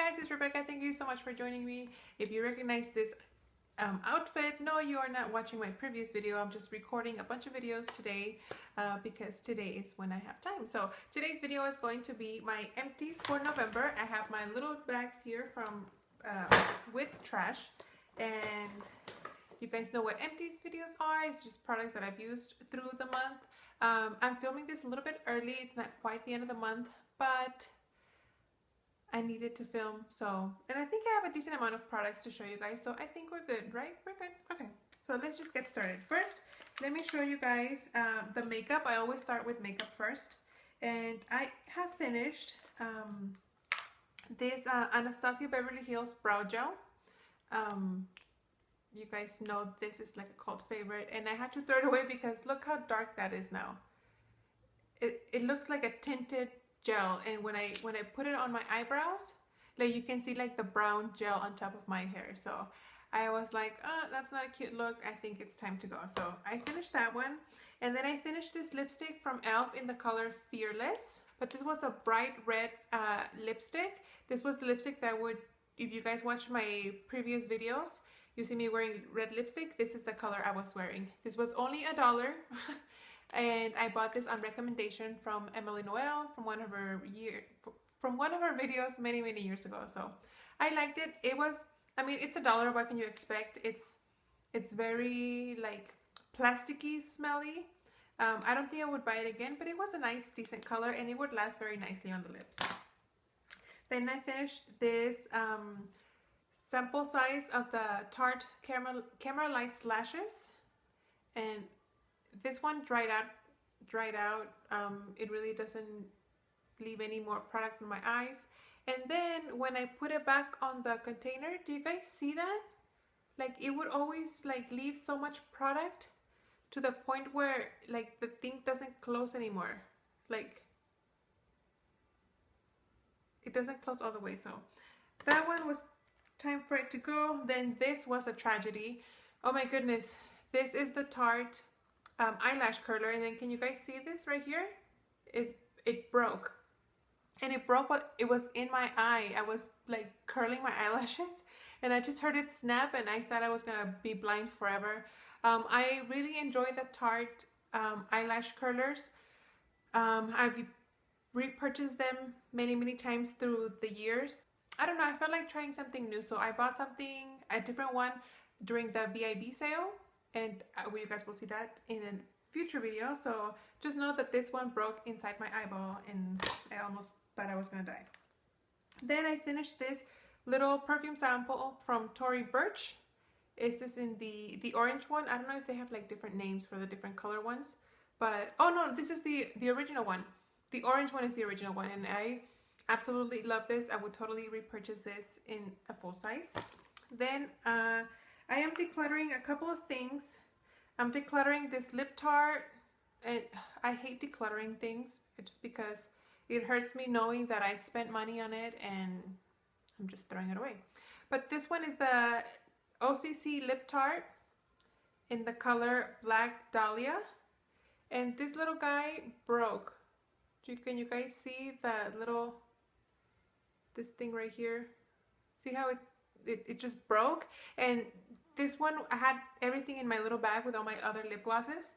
Guys, it's Rebecca. Thank you so much for joining me. If you recognize this outfit, no, you are not watching my previous video. I'm just recording a bunch of videos today because today is when I have time. So today's video is going to be my empties for November. I have my little bags here from with trash, and you guys know what empties videos are. It's just products that I've used through the month. I'm filming this a little bit early. It's not quite the end of the month, but I needed to film, and I think I have a decent amount of products to show you guys, so I think we're good, right? We're good. Okay, so let's just get started. First, let me show you guys the makeup. I always start with makeup first, and I have finished this Anastasia Beverly Hills Brow Gel. You guys know this is like a cult favorite, and I had to throw it away because look how dark that is now. It looks like a tinted gel, and when I put it on my eyebrows, like you can see like the brown gel on top of my hair. So I was like, oh, that's not a cute look. I think it's time to go. So I finished that one, and then I finished this lipstick from e.l.f. in the color Fearless. But this was a bright red lipstick. This was the lipstick that would, if you guys watch my previous videos, you see me wearing red lipstick. This is the color I was wearing. This was only $1. And I bought this on recommendation from Emily Noel from one of her videos many years ago. So I liked it. It was, I mean, it's $1. What can you expect? It's very like plasticky smelly. I don't think I would buy it again, but it was a nice decent color, and it would last very nicely on the lips. Then I finished this sample size of the Tarte Camera Lights Lashes, and this one dried out. It really doesn't leave any more product in my eyes. And then when I put it back on the container, do you guys see that? Like it would always like leave so much product to the point where like the thing doesn't close anymore. Like it doesn't close all the way. So that one was time for it to go. Then this was a tragedy. Oh my goodness. This is the Tarte eyelash curler, and then can you guys see this right here? It broke, and it broke what it was in my eye. I was like curling my eyelashes, and I just heard it snap, and I thought I was gonna be blind forever. I really enjoy the Tarte eyelash curlers. I've repurchased them many times through the years. I don't know, I felt like trying something new, so I bought a different one during the VIB sale, and you guys will see that in a future video. So just know that this one broke inside my eyeball, and I almost thought I was gonna die. Then I finished this little perfume sample from Tory Burch. This is in the orange one. I don't know if they have like different names for the different color ones, but oh no, this is the original one. The orange one is the original one, and I absolutely love this. I would totally repurchase this in a full size. Then I am decluttering a couple of things. I'm decluttering this lip tart, and I hate decluttering things just because it hurts me knowing that I spent money on it and I'm just throwing it away. But this one is the OCC lip tart in the color Black Dahlia, and this little guy broke. Can you guys see this thing right here? See how it just broke? And this one, I had everything in my little bag with all my other lip glosses,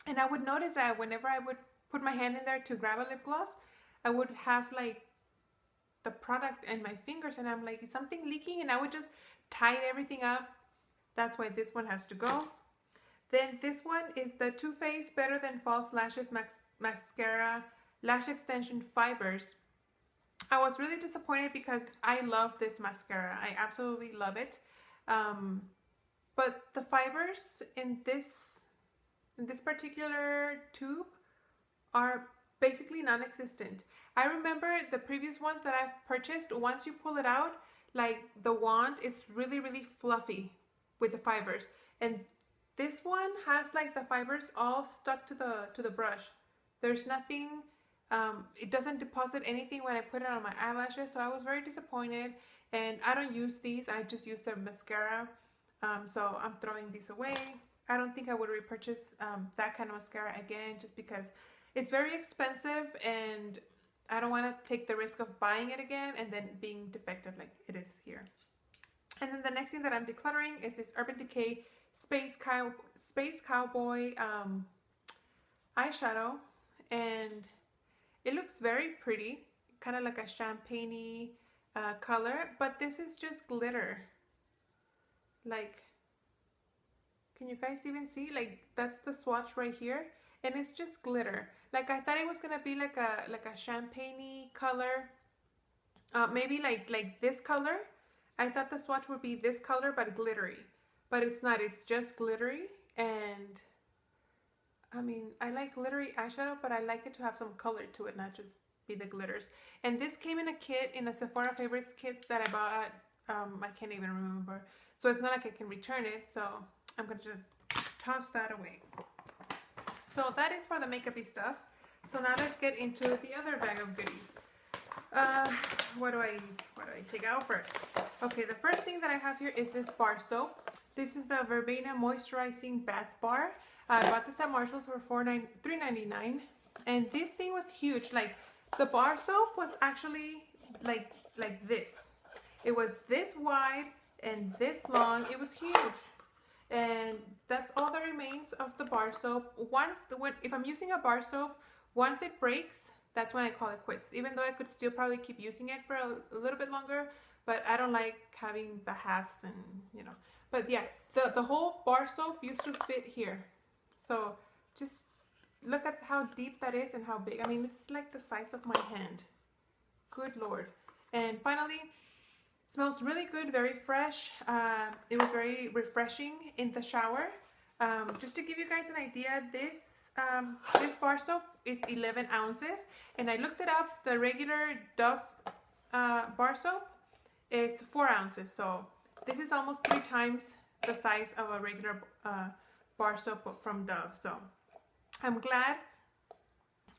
and I would notice that whenever I would put my hand in there to grab a lip gloss, I would have like the product in my fingers, and I'm like, is something leaking? And I would just tie everything up. That's why this one has to go. Then this one is the Too Faced Better Than False Lashes Mascara Lash Extension Fibers. I was really disappointed because I love this mascara. I absolutely love it. But the fibers in this particular tube are basically non-existent. I remember the previous ones that I've purchased, once you pull it out, like the wand is really fluffy with the fibers. And this one has like the fibers all stuck to the brush. There's nothing, it doesn't deposit anything when I put it on my eyelashes, so I was very disappointed. And I don't use these, I just use the mascara. So I'm throwing these away. I don't think I would repurchase that kind of mascara again, just because it's very expensive, and I don't want to take the risk of buying it again and then being defective like it is here. And then the next thing that I'm decluttering is this Urban Decay Space Cowboy eyeshadow, and it looks very pretty, kind of like a champagne-y color, but this is just glitter. Like, can you guys even see? Like, that's the swatch right here, and it's just glitter. Like, I thought it was gonna be like a champagne-y color, maybe like this color. I thought the swatch would be this color but glittery, but it's not. It's just glittery, and I mean, I like glittery eyeshadow, but I like it to have some color to it, not just be the glitters. And this came in a kit, in a Sephora Favorites kits that I bought. I can't even remember. So it's not like I can return it. So I'm going to just toss that away. So that is for the makeup-y stuff. So now let's get into the other bag of goodies. What do I take out first? Okay, the first thing that I have here is this bar soap. This is the Verbena Moisturizing Bath Bar. I bought this at Marshall's for $3.99, and this thing was huge. Like, the bar soap was actually like this. It was this wide and this long. It was huge, and that's all that remains of the bar soap. If I'm using a bar soap, once it breaks, that's when I call it quits. Even though I could still probably keep using it for a little bit longer, but I don't like having the halves and, you know. But yeah, the whole bar soap used to fit here. So just look at how deep that is and how big. I mean, it's like the size of my hand. Good Lord. And finally, smells really good, very fresh. It was very refreshing in the shower. Just to give you guys an idea, this bar soap is 11 ounces. And I looked it up. The regular Dove bar soap is 4 ounces. So this is almost 3 times the size of a regular bar soap from Dove. So I'm glad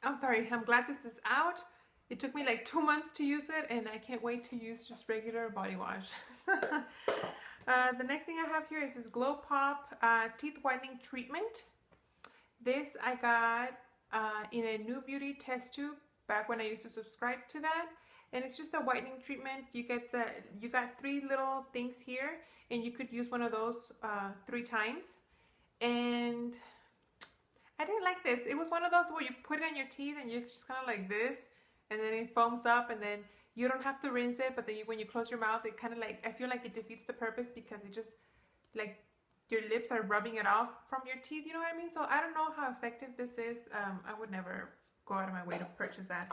this is out. It took me like 2 months to use it, and I can't wait to use just regular body wash. The next thing I have here is this Glow Pop teeth whitening treatment. This I got in a New Beauty test tube back when I used to subscribe to that, and it's just a whitening treatment. You got 3 little things here, and you could use one of those 3 times. And I didn't like this. It was one of those where you put it on your teeth and you're just kind of like this, and then it foams up, and then you don't have to rinse it, but then when you close your mouth, it kind of like, I feel like it defeats the purpose because it just, like, your lips are rubbing it off from your teeth, you know what I mean? So I don't know how effective this is. I would never go out of my way to purchase that.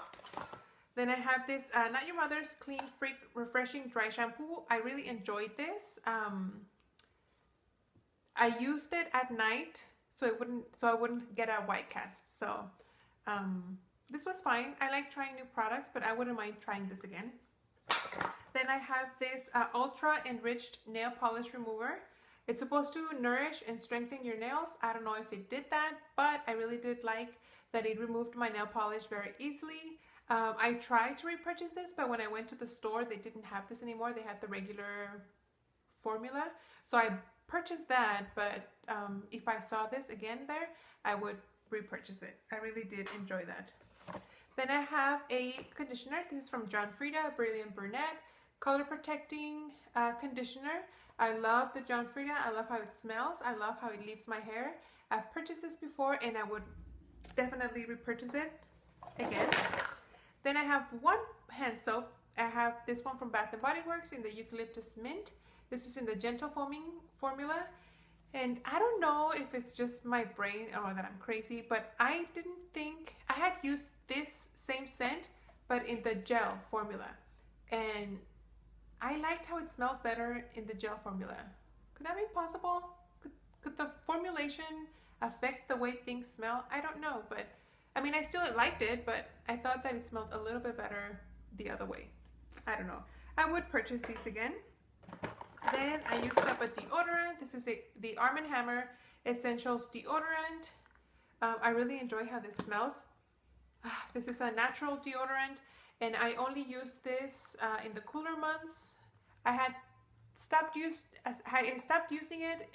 Then I have this Not Your Mother's Clean Freak Refreshing Dry Shampoo. I really enjoyed this. I used it at night so I wouldn't get a white cast. So this was fine. I like trying new products, but I wouldn't mind trying this again. Then I have this Ultra Enriched Nail Polish Remover. It's supposed to nourish and strengthen your nails. I don't know if it did that, but I really did like that it removed my nail polish very easily. I tried to repurchase this, but when I went to the store, they didn't have this anymore. They had the regular formula. So I purchased that, but if I saw this again there, I would repurchase it. I really did enjoy that. Then I have a conditioner. This is from John Frieda, Brilliant Brunette Color Protecting Conditioner. I love the John Frieda. I love how it smells. I love how it leaves my hair. I've purchased this before, and I would definitely repurchase it again. Then I have one hand soap. I have this one from Bath & Body Works in the Eucalyptus Mint. This is in the Gentle Foaming formula. And I don't know if it's just my brain or that I'm crazy, but I didn't think, I had used this same scent, but in the gel formula. And I liked how it smelled better in the gel formula. Could that be possible? Could the formulation affect the way things smell? I don't know, but I mean, I still liked it, but I thought that it smelled a little bit better the other way. I don't know. I would purchase these again. Then I used up a deodorant. This is the Arm & Hammer Essentials deodorant. I really enjoy how this smells. This is a natural deodorant, and I only use this in the cooler months. I stopped using it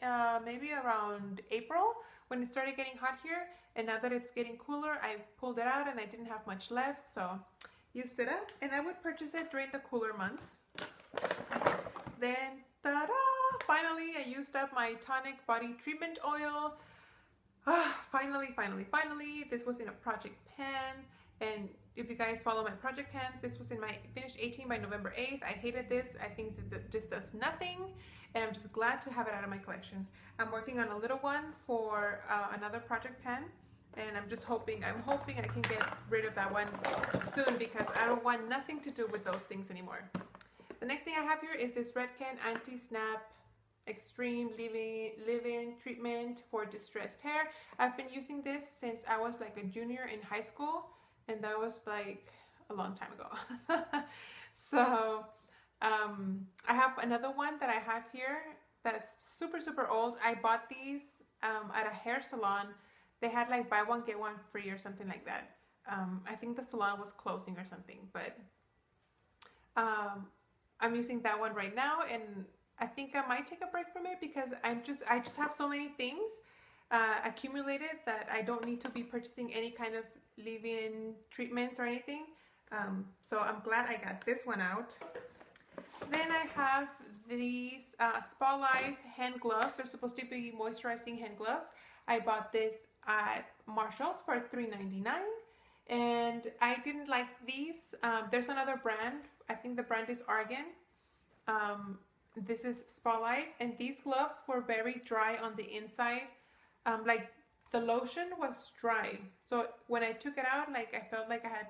maybe around April when it started getting hot here, and now that it's getting cooler, I pulled it out and I didn't have much left. So used it up, and I would purchase it during the cooler months. Then, ta-da! Finally, I used up my tonic body treatment oil. Finally. This was in a project pan, and if you guys follow my project pans, this was in my finished 18 by November 8th. I hated this. I think it just does nothing, and I'm just glad to have it out of my collection. I'm working on a little one for another project pan, and I'm hoping I can get rid of that one soon because I don't want nothing to do with those things anymore. The next thing I have here is this Redken Anti-Snap Extreme Leave-In Treatment for Distressed Hair. I've been using this since I was like a junior in high school, and that was like a long time ago. So I have another one that I have here that's super old. I bought these at a hair salon. They had like buy one get one free or something like that. I think the salon was closing or something, but I'm using that one right now, and I think I might take a break from it because I just have so many things accumulated that I don't need to be purchasing any kind of leave-in treatments or anything. So I'm glad I got this one out. Then I have these Spa Life hand gloves. They're supposed to be moisturizing hand gloves. I bought this at Marshall's for $3.99, and I didn't like these. There's another brand. I think the brand is Argan. This is Spa Life, and these gloves were very dry on the inside. Like the lotion was dry, so when I took it out, like I felt like I had,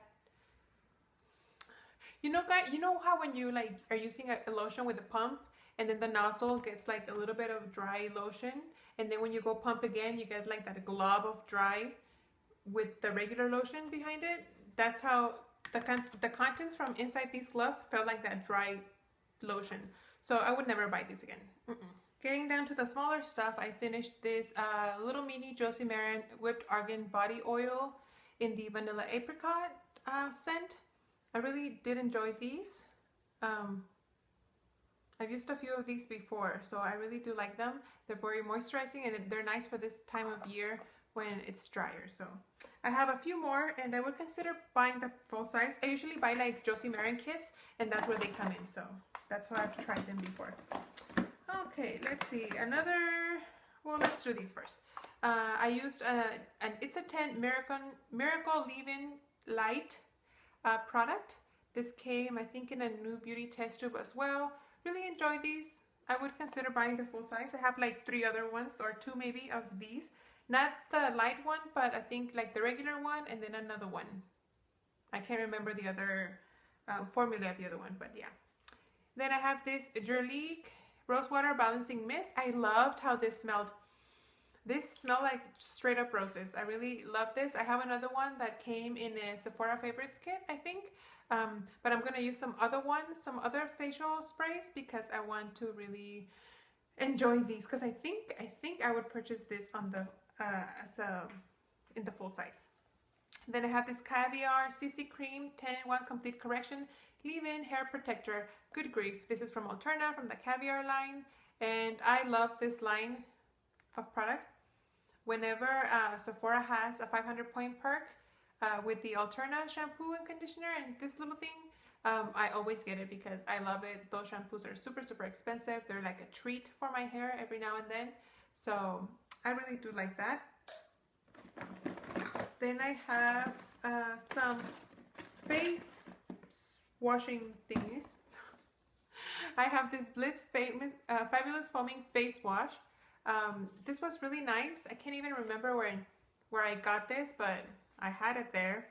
guys, you know how when you like are using a lotion with a pump, and then the nozzle gets like a little bit of dry lotion, and then when you go pump again, you get like that glob of dry with the regular lotion behind it. That's how the contents from inside these gloves felt like that dry lotion. So I would never buy these again. Getting down to the smaller stuff, I finished this little mini Josie Maran Whipped Argan Body Oil in the Vanilla Apricot scent. I really did enjoy these. I've used a few of these before, so I really do like them. They're very moisturizing, and they're nice for this time of year when it's drier. So I have a few more, and I would consider buying the full size. I usually buy like Josie Maran kits, and that's where they come in, so that's why I've tried them before. Okay, let's see, let's do these first. I used an It's a 10 Miracle Leave-In Light product. This came, I think, in a new beauty test tube as well. Really enjoyed these. I would consider buying the full size. I have like 3 other ones, or 2 maybe, of these. Not the light one, but I think like the regular one, and then another one. I can't remember the other formula of the other one, but yeah. Then I have this Jurlique Rosewater Balancing Mist. I loved how this smelled. This smelled like straight up roses. I really love this. I have another one that came in a Sephora Favorites kit, I think. But I'm gonna use some other facial sprays because I want to really enjoy these. Because I think I would purchase this on the in the full size. Then I have this Caviar CC Cream 10-in-1 Complete Correction Leave-In Hair Protector. Good grief. This is from Alterna, from the Caviar line. And I love this line of products. Whenever Sephora has a 500-point perk with the Alterna shampoo and conditioner and this little thing, I always get it because I love it. Those shampoos are super expensive. They're like a treat for my hair every now and then. So I really do like that. Then I have some face washing thingies. I have this Bliss Fabulous Foaming Face Wash. This was really nice. I can't even remember where I got this, but I had it there.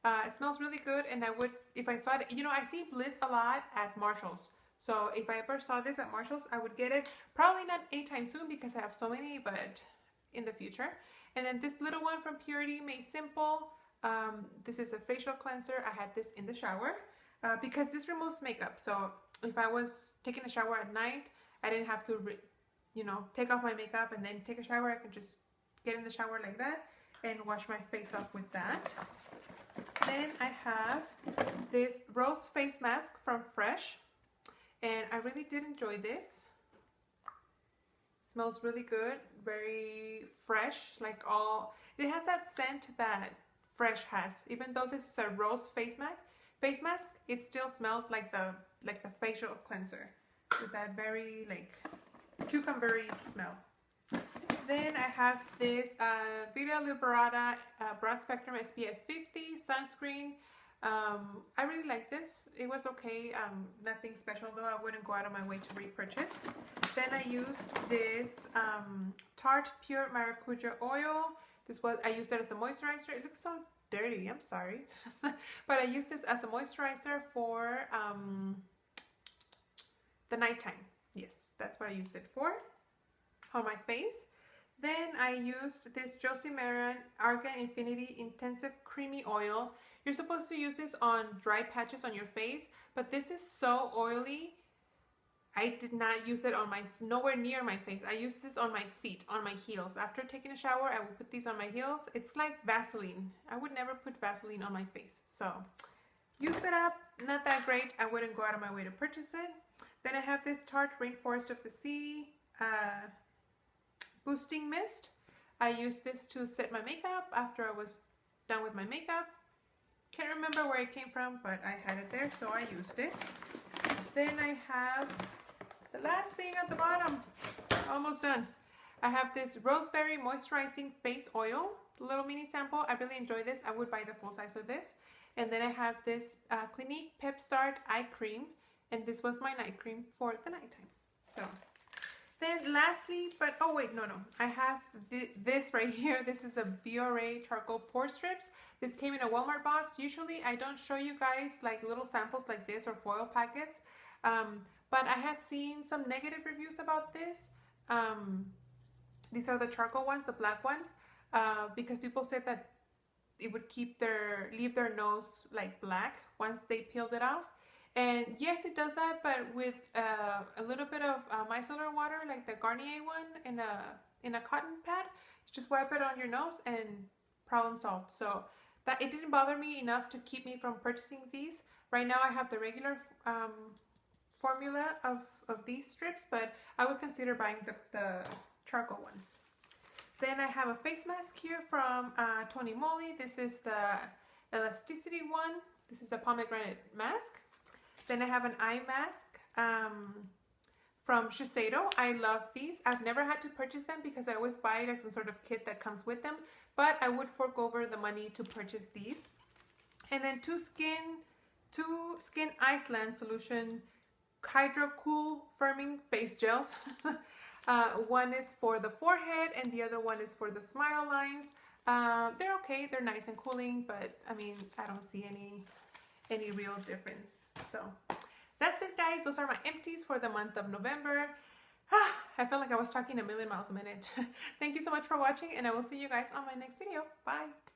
It smells really good, and I would, if I saw it, I see Bliss a lot at Marshall's. So if I ever saw this at Marshall's, I would get it. Probably not anytime soon because I have so many, but in the future. And then this little one from Purity Made Simple. This is a facial cleanser. I had this in the shower because this removes makeup. So if I was taking a shower at night, I didn't have to, take off my makeup and then take a shower. I could just get in the shower like that and wash my face off with that. Then I have this Rose Face Mask from Fresh. And I really did enjoy this. Smells really good, very fresh, it has that scent that Fresh has. Even though this is a rose face mask, face mask, it still smelled like the facial cleanser with that very like cucumbery smell. Then I have this Vita Liberata Broad Spectrum SPF 50 sunscreen. I really like this. It was okay. Nothing special though. I wouldn't go out of my way to repurchase. Then I used this Tarte Pure Maracuja oil. I used it as a moisturizer. It looks so dirty. I'm sorry. But I used this as a moisturizer for the nighttime. Yes, that's what I used it for on my face. Then I used this Josie Maran Argan Infinity Intensive Creamy Oil. You're supposed to use this on dry patches on your face, but this is so oily. I did not use it on nowhere near my face. I used this on my feet, on my heels. After taking a shower, I will put these on my heels. It's like Vaseline. I would never put Vaseline on my face. So, use it up. Not that great. I wouldn't go out of my way to purchase it. Then I have this Tarte Rainforest of the Sea Boosting Mist. I used this to set my makeup after I was done with my makeup. Can't remember where it came from, but I had it there, so I used it. Then I have the last thing at the bottom. Almost done. I have this Roseberry Moisturizing Face Oil, little mini sample. I really enjoy this. I would buy the full size of this. And then I have this Clinique Pep Start Eye Cream, and this was my night cream for the nighttime. So then lastly, but oh wait, no, I have this right here. This is a Biore Charcoal Pore Strips. This came in a Walmart box. Usually I don't show you guys like little samples like this or foil packets, but I had seen some negative reviews about this. These are the charcoal ones, the black ones, because people said that it would leave their nose like black once they peeled it off. And yes, it does that, but with a little bit of micellar water, like the Garnier one, in a cotton pad, just wipe it on your nose and problem solved. So that it didn't bother me enough to keep me from purchasing these. Right now, I have the regular formula of these strips, but I would consider buying the charcoal ones. Then I have a face mask here from Tony Moly. This is the Elasticity one. This is the pomegranate mask. Then I have an eye mask from Shiseido. I love these. I've never had to purchase them because I always buy like some sort of kit that comes with them, but I would fork over the money to purchase these. And then two Skin Iceland Solution Hydro Cool Firming Face Gels. One is for the forehead and the other one is for the smile lines. They're okay. They're nice and cooling, but I mean, I don't see any real difference. So that's it, guys. Those are my empties for the month of November. I felt like I was talking a million miles a minute. Thank you so much for watching, and I will see you guys on my next video. Bye.